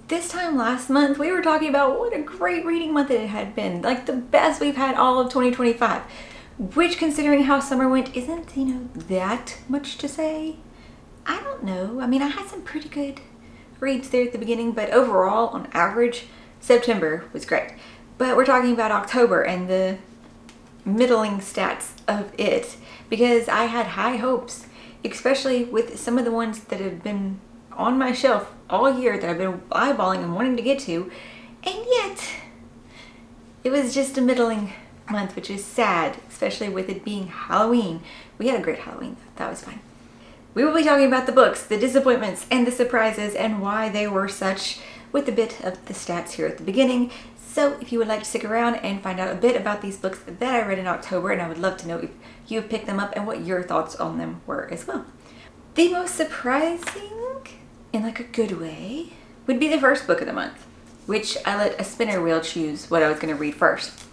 this time last month, we were talking about what a great reading month it had been. Like the best we've had all of 2025. Which, considering how summer went, isn't, that much to say. I don't know. I mean, I had some pretty good reads there at the beginning, but overall, on average, September was great. But we're talking about October and the middling stats of it, because I had high hopes, especially with some of the ones that have been on my shelf all year that I've been eyeballing and wanting to get to, and yet it was just a middling month, which is sad, especially with it being Halloween. We had a great Halloween, that was fine. We will be talking about the books, the disappointments, and the surprises, and why they were such, with a bit of the stats here at the beginning. So if you would like to stick around and find out a bit about these books that I read in October, and I would love to know if you've picked them up and what your thoughts on them were as well. The most surprising, in like a good way, would be the first book of the month, which I let a spinner wheel choose what I was going to read first.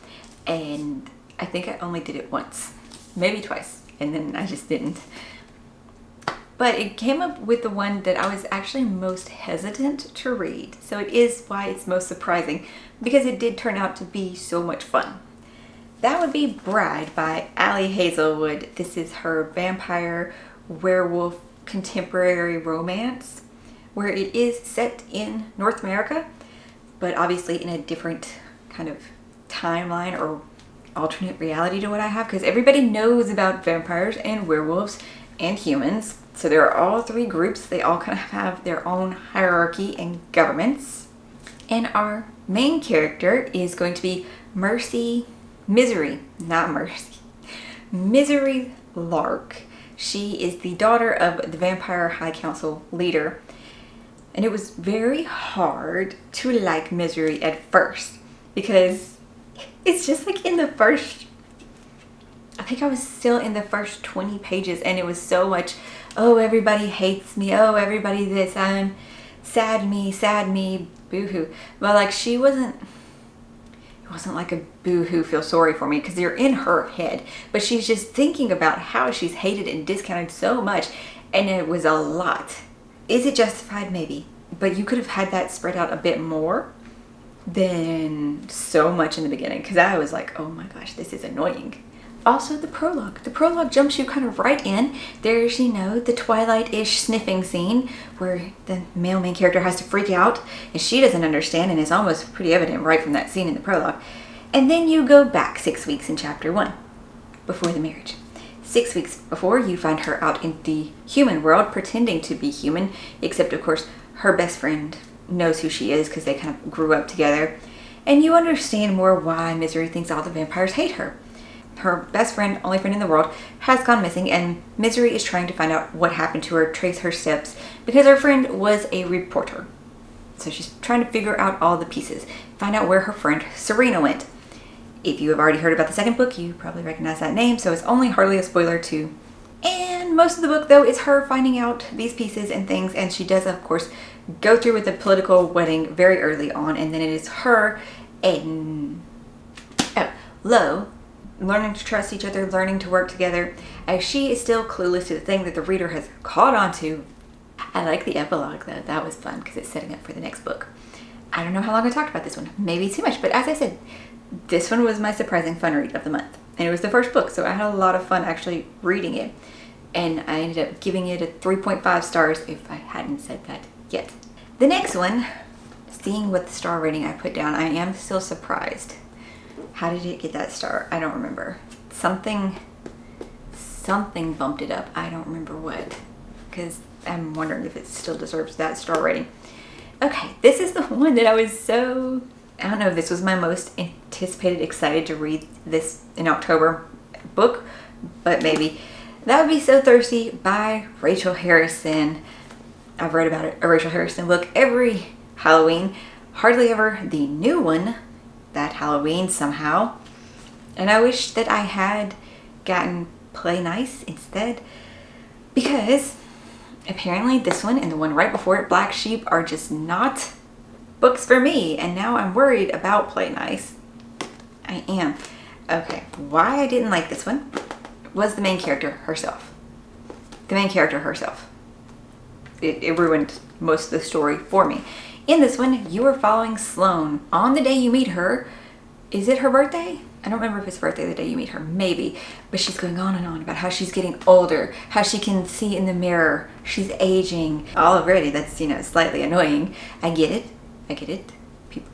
And I think I only did it once, maybe twice, and then I just didn't. But it came up with the one that I was actually most hesitant to read. So it is why it's most surprising, because it did turn out to be so much fun. That would be Bride by Ali Hazelwood. This is her vampire werewolf contemporary romance, where it is set in North America, but obviously in a different kind of timeline or alternate reality to what I have, because everybody knows about vampires and werewolves and humans. So there are all three groups. They all kind of have their own hierarchy and governments. And our main character is going to be Misery Lark. She is the daughter of the Vampire High Council leader. And it was very hard to like Misery at first, because it's just like in the first, I think I was still in the first 20 pages, and it was so much, oh, everybody hates me, oh, everybody this, I'm sad me, boo-hoo. But like it wasn't like a boo-hoo, feel sorry for me, because you're in her head, but she's just thinking about how she's hated and discounted so much, and it was a lot. Is it justified? Maybe, but you could have had that spread out a bit more than so much in the beginning, because I was like, oh my gosh, this is annoying. Also, the prologue. The prologue jumps you kind of right in. There's, the Twilight-ish sniffing scene where the male main character has to freak out and she doesn't understand, and it's almost pretty evident right from that scene in the prologue. And then you go back 6 weeks in chapter 1, before the marriage. 6 weeks before, you find her out in the human world pretending to be human, except of course her best friend knows who she is because they kind of grew up together. And you understand more why Misery thinks all the vampires hate her. Her best friend, only friend in the world, has gone missing, and Misery is trying to find out what happened to her, trace her steps, because her friend was a reporter. So she's trying to figure out all the pieces, find out where her friend Serena went. If you have already heard about the second book, you probably recognize that name, so it's only hardly a spoiler too. And most of the book, though, is her finding out these pieces and things, and she does, of course, go through with the political wedding very early on, and then it is her and Lo learning to trust each other, learning to work together, as she is still clueless to the thing that the reader has caught on to. I like the epilogue, though. That was fun because it's setting up for the next book. I don't know how long I talked about this one. Maybe too much, but as I said, this one was my surprising fun read of the month. And it was the first book, so I had a lot of fun actually reading it. And I ended up giving it a 3.5 stars if I hadn't said that yet. The next one, seeing what the star rating I put down, I am still surprised. How did it get that star? I don't remember. Something bumped it up. I don't remember what, because I'm wondering if it still deserves that star rating. Okay, this is the one that I don't know if this was my most anticipated, excited to read this in October book, but maybe. That would be So Thirsty by Rachel Harrison. I've read about a Rachel Harrison book every Halloween, hardly ever the new one that Halloween somehow. And I wish that I had gotten Play Nice instead, because apparently this one and the one right before it, Black Sheep, are just not books for me, and now I'm worried about Play Nice. I am. Okay, why I didn't like this one was the main character herself. It ruined most of the story for me. In this one, you are following Sloane. On the day you meet her, is it her birthday? I don't remember if it's her birthday the day you meet her, maybe. But she's going on and on about how she's getting older, how she can see in the mirror, she's aging. Already, that's, slightly annoying. I get it.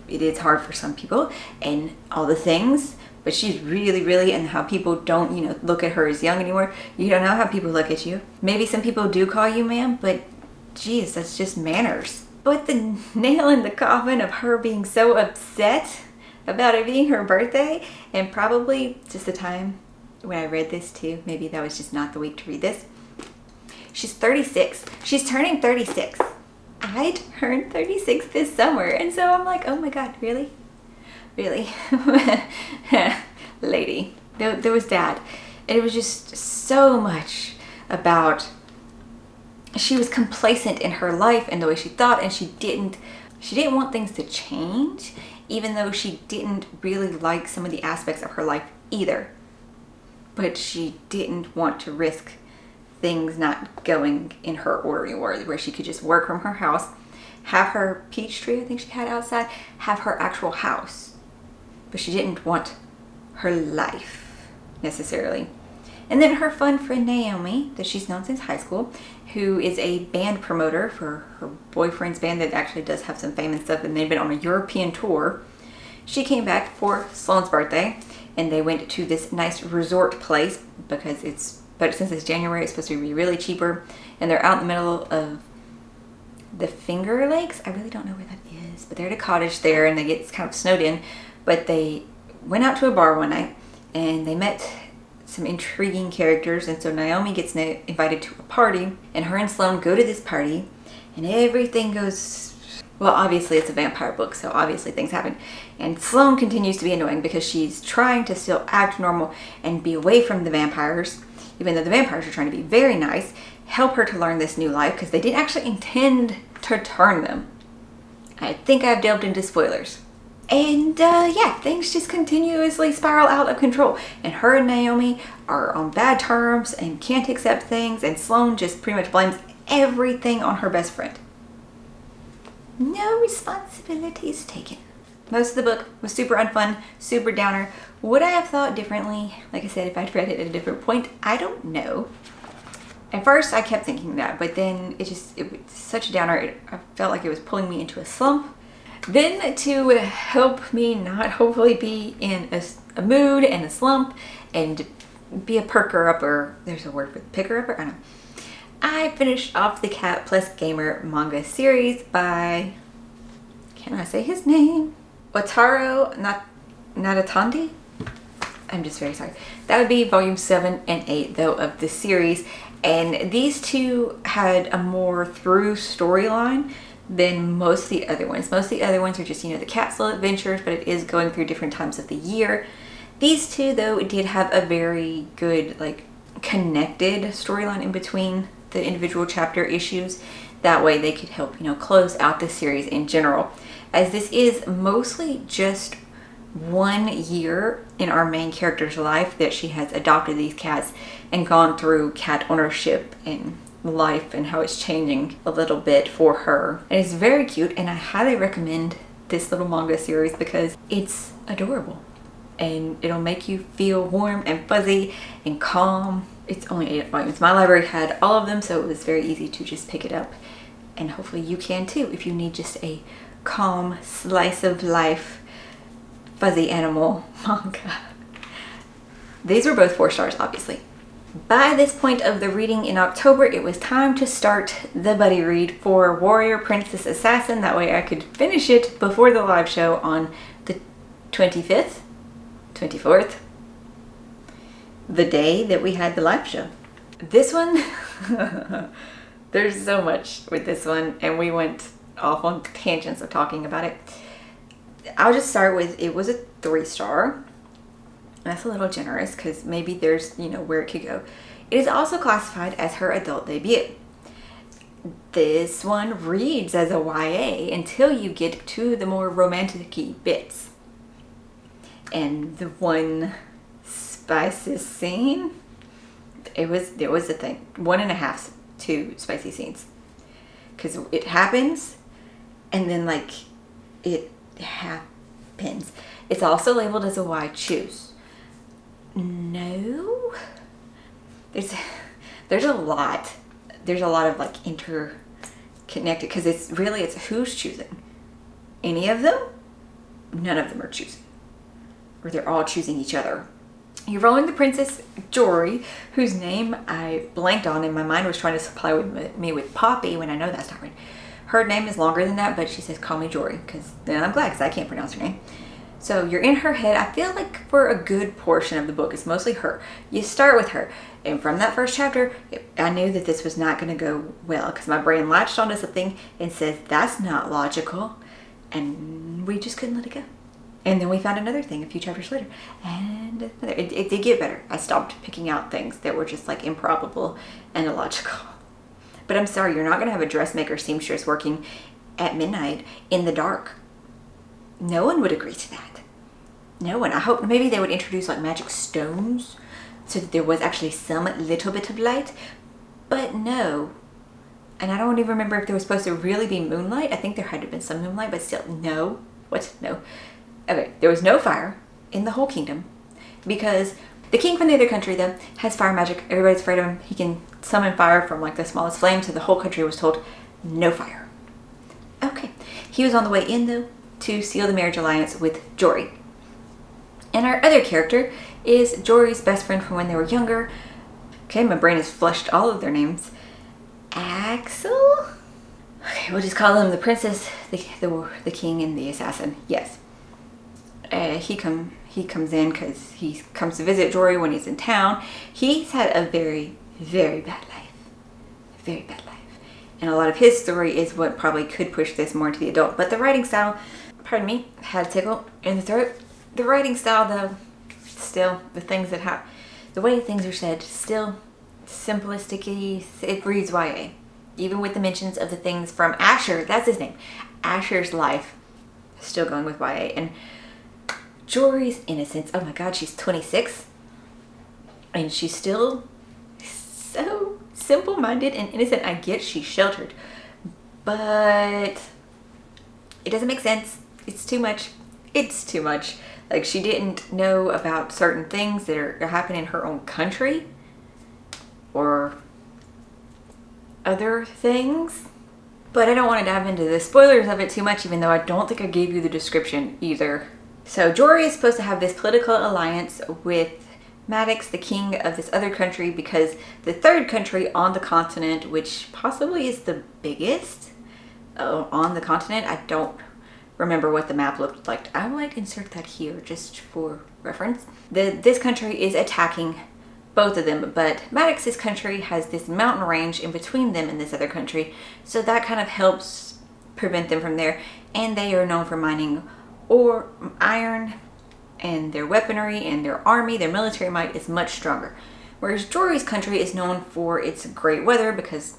It is hard for some people and all the things, but she's really, and how people don't, look at her as young anymore. You don't know how people look at you. Maybe some people do call you ma'am, but geez, that's just manners. But the nail in the coffin of her being so upset about it being her birthday, and probably just the time when I read this too, maybe that was just not the week to read this. She's 36. She's turning 36. I turned 36 this summer, and so I'm like, oh my god, really? Lady. There was Dad, and it was just so much about she was complacent in her life and the way she thought, and she didn't want things to change, even though she didn't really like some of the aspects of her life either. But she didn't want to risk things not going in her order anymore, where she could just work from her house, have her peach tree, I think she had outside, have her actual house. But she didn't want her life necessarily. And then her fun friend Naomi, that she's known since high school, who is a band promoter for her boyfriend's band that actually does have some fame and stuff, and they've been on a European tour. She came back for Sloane's birthday, and they went to this nice resort place but since it's January, it's supposed to be really cheaper, and they're out in the middle of the Finger Lakes. I really don't know where that is, but they're at a cottage there, and they get kind of snowed in, but they went out to a bar one night, and they met some intriguing characters, and so Naomi gets invited to a party, and her and Sloane go to this party, and everything goes, well, obviously it's a vampire book, so obviously things happen, and Sloane continues to be annoying because she's trying to still act normal and be away from the vampires, even though the vampires are trying to be very nice, help her to learn this new life, because they didn't actually intend to turn them. I think I've delved into spoilers. And yeah, things just continuously spiral out of control. And her and Naomi are on bad terms and can't accept things, and Sloane just pretty much blames everything on her best friend. No responsibilities taken. Most of the book was super unfun, super downer. Would I have thought differently? Like I said, if I'd read it at a different point, I don't know. At first, I kept thinking that, but then it was such a downer. I felt like it was pulling me into a slump. Then to help me not hopefully be in a mood and a slump and be a perker-upper, there's a word for picker-upper? I don't know. I finished off the Cat Plus Gamer manga series by, can I say his name? Wataru Nadatandi? I'm just very sorry. That would be volume 7 and 8 though of the series, and these two had a more through storyline than most of the other ones. Most of the other ones are just, the cat slow adventures, but it is going through different times of the year. These two though did have a very good connected storyline in between the individual chapter issues. That way they could help close out the series in general, as this is mostly just 1 year in our main character's life that she has adopted these cats and gone through cat ownership and life and how it's changing a little bit for her. And it's very cute, and I highly recommend this little manga series because it's adorable and it'll make you feel warm and fuzzy and calm. It's only 8 volumes. My library had all of them, so it was very easy to just pick it up, and hopefully you can too if you need just a calm slice of life fuzzy animal manga. These were both 4 stars, obviously. By this point of the reading in October, it was time to start the buddy read for Warrior Princess Assassin. That way I could finish it before the live show on the 25th, 24th, the day that we had the live show. This one, there's so much with this one, and we went off on tangents of talking about it. I'll just start with, it was a 3-star. That's a little generous because maybe there's, where it could go. It is also classified as her adult debut. This one reads as a YA until you get to the more romantic-y bits. And the one spiciest scene, there was a thing, 1.5 2 spicy scenes. Because it happens and then like it happens. It's also labeled as a why choose. No, there's a lot of like interconnected, because it's who's choosing. Any of them? None of them are choosing, or they're all choosing each other. You're rolling the Princess Jory, whose name I blanked on, and my mind was trying to supply me with Poppy when I know that's not right. Her name is longer than that, but she says call me Jory, because then I'm glad, because I can't pronounce her name. So you're in her head. I feel like for a good portion of the book, it's mostly her. You start with her, and from that first chapter, I knew that this was not going to go well, because my brain latched onto something and says that's not logical, and we just couldn't let it go. And then we found another thing a few chapters later, and it did get better. I stopped picking out things that were just like improbable and illogical. But I'm sorry, you're not going to have a dressmaker seamstress working at midnight in the dark. No one would agree to that. No one. I hope maybe they would introduce like magic stones so that there was actually some little bit of light. But no. And I don't even remember if there was supposed to really be moonlight. I think there had to have been some moonlight, but still, no. What? No. Okay, there was no fire in the whole kingdom, because the king from the other country, though, has fire magic. Everybody's afraid of him. He can summon fire from like the smallest flame, so the whole country was told no fire. Okay. He was on the way in, though, to seal the marriage alliance with Jory. And our other character is Jory's best friend from when they were younger. Okay, my brain has flushed all of their names. Axel? Okay, we'll just call him the princess, the king, and the assassin. Yes. He comes in because he comes to visit Jory when he's in town. He's had a very, very bad life. Very bad life. And a lot of his story is what probably could push this more into the adult. But the writing style, pardon me, had a tickle in the throat. The writing style, though, still, the things that happen, the way things are said, still simplistic-y. It reads YA. Even with the mentions of the things from Asher, that's his name. Asher's life, still going with YA. And Jory's innocence, oh my god, she's 26. And she's still so simple-minded and innocent. I get she's sheltered, but it doesn't make sense. It's too much. It's too much. Like, she didn't know about certain things that are happening in her own country or other things. But I don't want to dive into the spoilers of it too much, even though I don't think I gave you the description either. So Jory is supposed to have this political alliance with Maddox, the king of this other country, because the third country on the continent, which possibly is the biggest on the continent, I don't remember what the map looked like. I might insert that here just for reference. This country is attacking both of them, but Maddox's country has this mountain range in between them and this other country, so that kind of helps prevent them from there. And they are known for mining or iron, and their weaponry and their army, their military might is much stronger. Whereas Jory's country is known for its great weather, because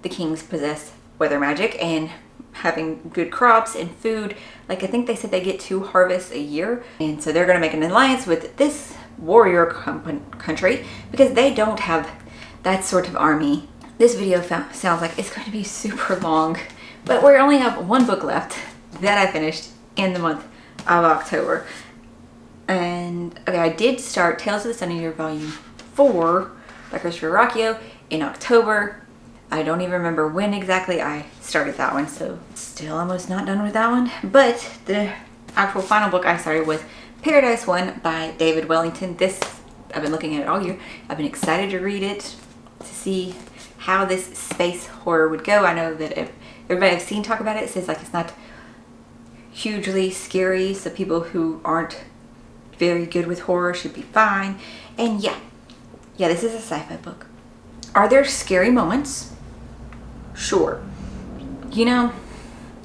the kings possess weather magic, and having good crops and food. Like, I think they said they get 2 harvests a year, and so they're going to make an alliance with this warrior country because they don't have that sort of army. This video sounds like it's going to be super long, but we only have one book left that I finished in the month of October. And okay, I did start Tales of the Sun Eater Volume 4 by Christopher Rocchio in October. I don't even remember when exactly I started that one, so still almost not done with that one. But the actual final book I started was Paradise 1 by David Wellington. This, I've been looking at it all year. I've been excited to read it, to see how this space horror would go. I know that if everybody I've seen talk about it says like it's not hugely scary, so people who aren't very good with horror should be fine. And yeah, this is a sci-fi book. Are there scary moments? Sure. You know,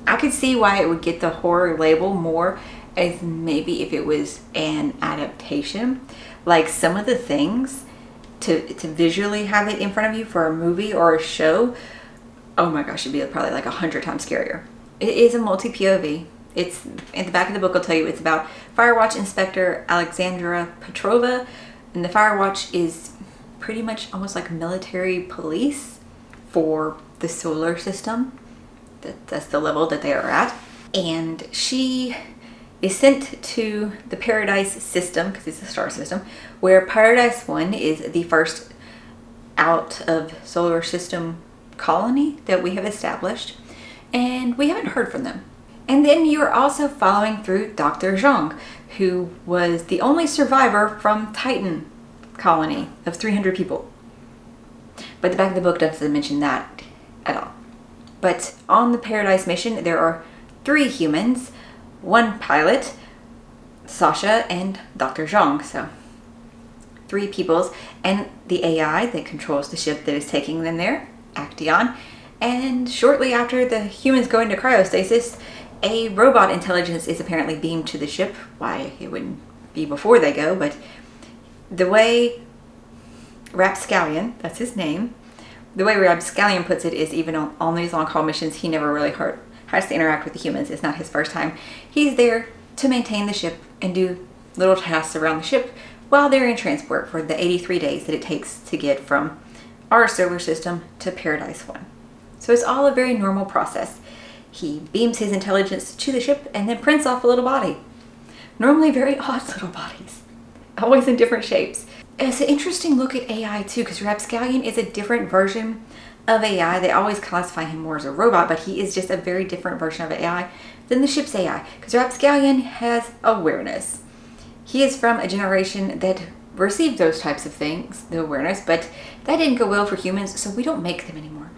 I could see why it would get the horror label more as maybe if it was an adaptation. Like, some of the things to visually have it in front of you for a movie or a show, oh my gosh, it'd be probably like 100 times scarier. It is a multi-POV. It's in the back of the book. I'll tell you it's about Firewatch Inspector Alexandra Petrova, and the Firewatch is pretty much almost like military police for the solar system. That's the level that they are at. And she is sent to the Paradise system, because it's a star system, where Paradise 1 is the first out of solar system colony that we have established, and we haven't heard from them. And then you're also following through Dr. Zhang, who was the only survivor from Titan colony of 300 people. But the back of the book doesn't mention that at all. But on the Paradise mission, there are 3 humans, 1 pilot, Sasha, and Dr. Zhang. So 3 peoples, and the AI that controls the ship that is taking them there, Acteon. And shortly after the humans go into cryostasis, a robot intelligence is apparently beamed to the ship. Why, it wouldn't be before they go, but the way Rapscallion, that's his name, the way Rapscallion puts it is even on these long haul missions, he never really has to interact with the humans. It's not his first time. He's there to maintain the ship and do little tasks around the ship while they're in transport for the 83 days that it takes to get from our solar system to Paradise 1. So it's all a very normal process. He beams his intelligence to the ship and then prints off a little body. Normally very odd little bodies, always in different shapes. And it's an interesting look at AI too, because Rapscallion is a different version of AI. They always classify him more as a robot, but he is just a very different version of AI than the ship's AI, because Rapscallion has awareness. He is from a generation that received those types of things, the awareness, but that didn't go well for humans, so we don't make them anymore.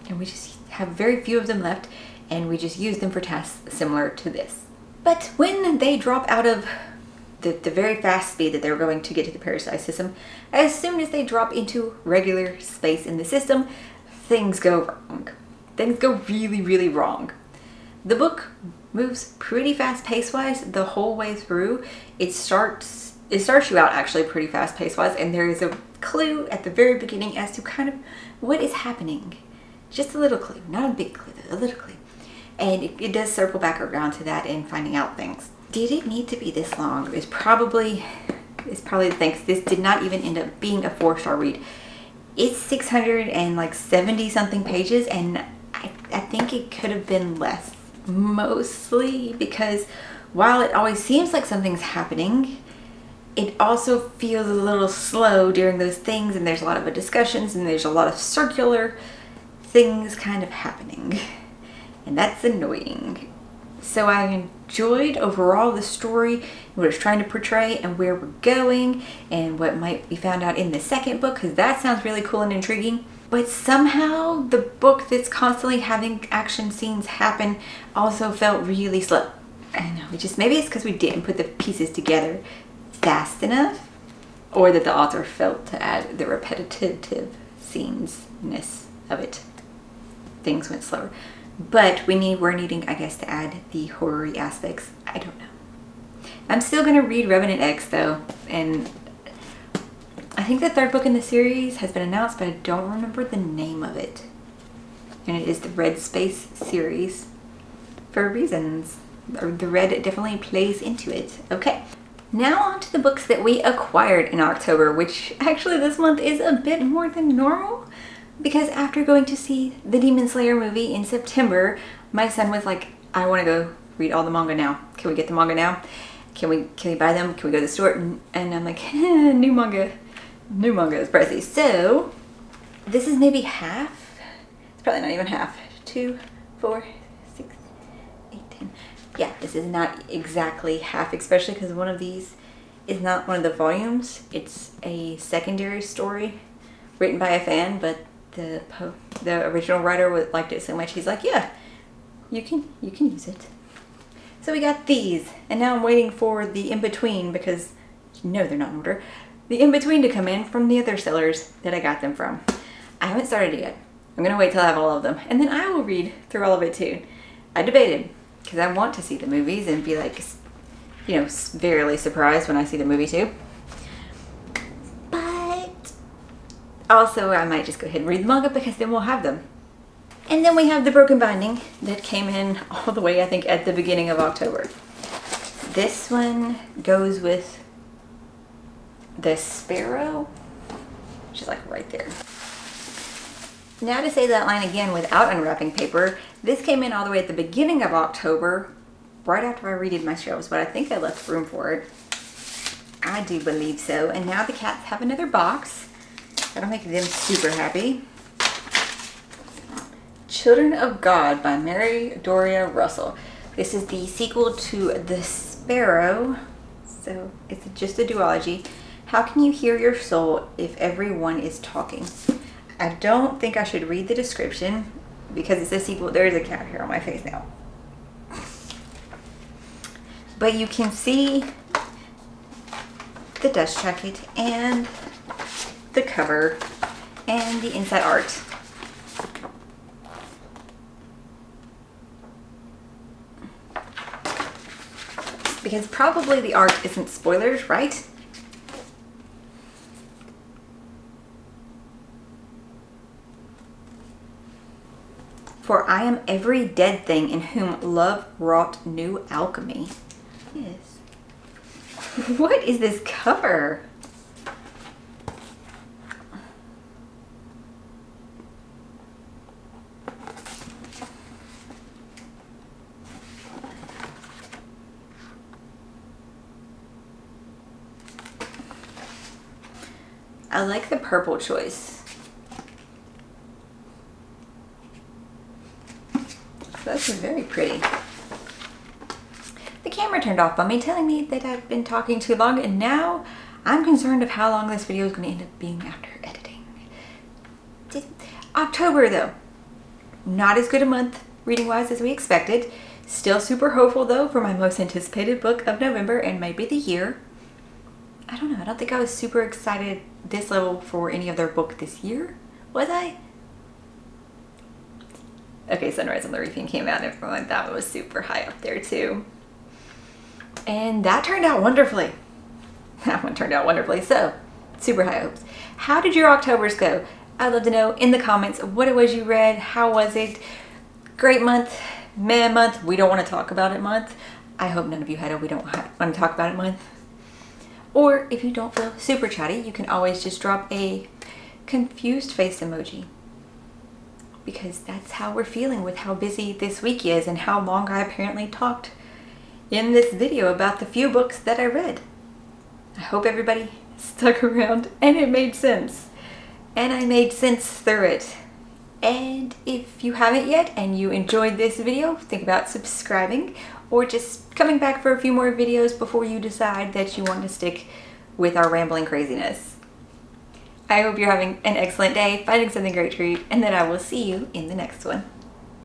And we just have very few of them left, and we just use them for tasks similar to this. But when they drop out of the very fast speed that they're going to get to the Paradise system, as soon as they drop into regular space in the system, things go wrong. Things go really, really wrong. The book moves pretty fast pace-wise the whole way through. It starts you out actually pretty fast pace-wise, and there is a clue at the very beginning as to kind of what is happening. Just a little clue, not a big clue, a little clue. And it does circle back around to that and finding out things. Did it need to be this long? It's probably the thing, 'cause this did not even end up being a 4-star read. It's 670 something pages, and I think it could have been less. Mostly because while it always seems like something's happening, it also feels a little slow during those things, and there's a lot of discussions, and there's a lot of circular things kind of happening. And that's annoying. So I enjoyed overall the story, what it's trying to portray, and where we're going, and what might be found out in the second book, because that sounds really cool and intriguing. But somehow the book that's constantly having action scenes happen also felt really slow. I don't know, maybe it's because we didn't put the pieces together fast enough, or that the author felt to add the repetitive scenes-ness of it. Things went slower. But we're needing, I guess, to add the horror-y aspects. I don't know. I'm still going to read Revenant X though, and I think the 3rd book in the series has been announced, but I don't remember the name of it. And it is the Red Space series for reasons. The red definitely plays into it. Okay, now on to the books that we acquired in October, which actually this month is a bit more than normal. Because after going to see the Demon Slayer movie in September, my son was like, I want to go read all the manga now. Can we get the manga now? Can we buy them? Can we go to the store? And I'm like, new manga is pricey. So this is maybe half. It's probably not even half. 2, 4, 6, 8, 10. Yeah, this is not exactly half, especially because one of these is not one of the volumes. It's a secondary story written by a fan, but the original writer liked it so much, he's like, yeah, you can use it. So we got these, and now I'm waiting for the in-between, because they're not in order. The in-between to come in from the other sellers that I got them from. I haven't started it yet. I'm gonna wait till I have all of them, and then I will read through all of it too. I debated, because I want to see the movies and be like, very surprised when I see the movie too. Also, I might just go ahead and read the manga, because then we'll have them. And then we have the Broken Binding that came in all the way, I think, at the beginning of October. This one goes with the Sparrow, which is like right there. And then we have the Broken Binding that came in all the way, I think, at the beginning of October. This one goes with the Sparrow, which is like right there. And then we have the Broken Binding that came in all the way, I think, at the beginning of October. This one goes with the Sparrow, which is like right there. Now to say that line again without unwrapping paper, this came in all the way at the beginning of October, right after I redid my shelves, but I think I left room for it. I do believe so. And now the cats have another box. That'll make them super happy. Children of God by Mary Doria Russell. This is the sequel to The Sparrow, so it's just a duology. How can you hear your soul if everyone is talking? I don't think I should read the description because it's a sequel. There's a cat hair on my face now. But you can see the dust jacket and the cover and the inside art. Because probably the art isn't spoilers, right? For I am every dead thing in whom love wrought new alchemy. Yes. What is this cover? I like the purple choice. That's very pretty. The camera turned off on me, telling me that I've been talking too long, and now I'm concerned of how long this video is going to end up being after editing. October though, not as good a month reading wise as we expected. Still super hopeful though for my most anticipated book of November and maybe the year. I don't know, I don't think I was super excited this level for any other book this year. Was I? Okay, Sunrise on the Reaping came out and everyone, that one was super high up there too. And that turned out wonderfully. That one turned out wonderfully, so super high hopes. How did your Octobers go? I'd love to know in the comments what it was you read, how was it? Great month, meh month, we don't want to talk about it month. I hope none of you had a we don't want to talk about it month. Or if you don't feel super chatty, you can always just drop a confused face emoji. Because that's how we're feeling with how busy this week is and how long I apparently talked in this video about the few books that I read. I hope everybody stuck around and it made sense. And I made sense through it. And if you haven't yet and you enjoyed this video, think about subscribing or just coming back for a few more videos before you decide that you want to stick with our rambling craziness. I hope you're having an excellent day, finding something great to read, and that I will see you in the next one.